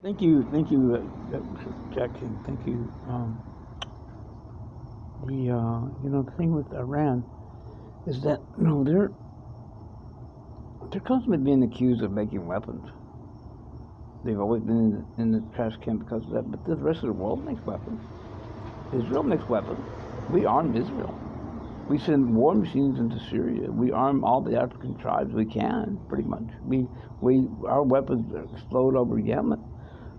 Thank you, Jackson. Thank you. The thing with Iran is that they're constantly being accused of making weapons. They've always been in the trash can because of that. But the rest of the world makes weapons. Israel makes weapons. We arm Israel. We send war machines into Syria. We arm all the African tribes we can, pretty much. Our weapons explode over Yemen.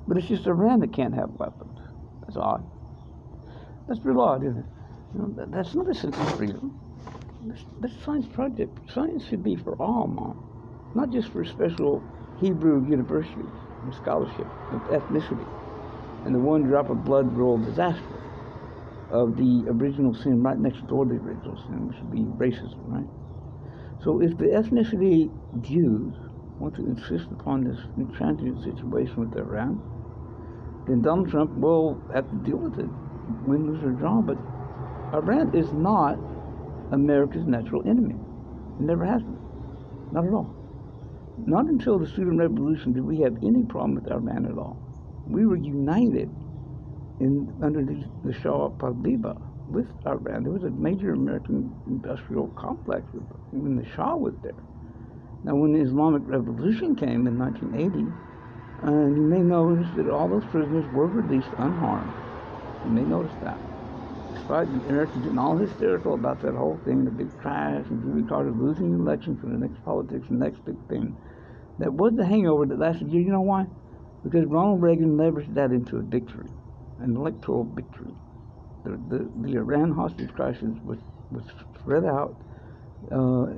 But it's just Iran that can't have weapons. That's odd. That's real odd, isn't it? That's not a sense of freedom. That's a science project. Science should be for all, Mom. Not just for special Hebrew universities and scholarship of ethnicity and the one drop of blood rule disaster of the original sin right next door to the original sin, which would be racism, right? So if the ethnicity Jews want to insist upon this intransigent situation with Iran, then Donald Trump will have to deal with it, win, lose, or draw. But Iran is not America's natural enemy. It never has been. Not at all. Not until the Sudan Revolution did we have any problem with Iran at all. We were united under the Shah Pahlavi with Iran. There was a major American industrial complex when the Shah was there. Now, when the Islamic Revolution came in 1980, and you may notice that all those prisoners were released unharmed. You may notice that. Despite the Americans getting all hysterical about that whole thing, the big crash, and Jimmy Carter losing the election for the next politics, the next big thing, that was the hangover that lasted years. You know why? Because Ronald Reagan leveraged that into a victory, an electoral victory. The Iran hostage crisis was spread out,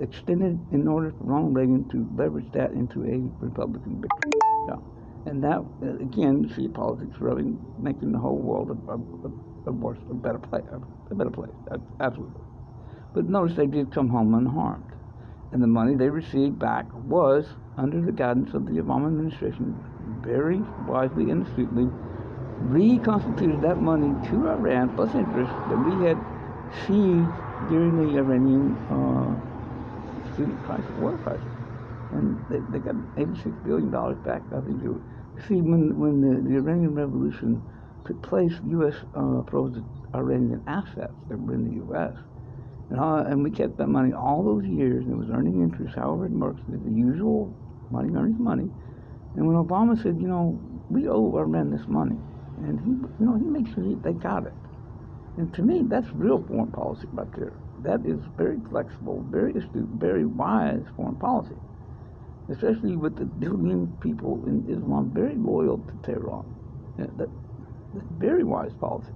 extended in order for Ronald Reagan to leverage that into a Republican victory. Yeah. And that, again, you see politics really making the whole world a better place. Absolutely. But notice they did come home unharmed. And the money they received back was, under the guidance of the Obama administration, very wisely and astutely, reconstituted that money to Iran plus interest that we had seized during the Iranian student crisis, war crisis. And they got $86 billion back. I think you see, when the Iranian Revolution took place, the U.S. froze Iranian assets that were in the U.S. And we kept that money all those years, and it was earning interest, however it works, the usual money earns money. And when Obama said, we owe Iran this money, and he makes sure they got it. And to me, that's real foreign policy right there. That is very flexible, very astute, very wise foreign policy, especially with the billion people in Islam very loyal to Tehran. That's very wise policy.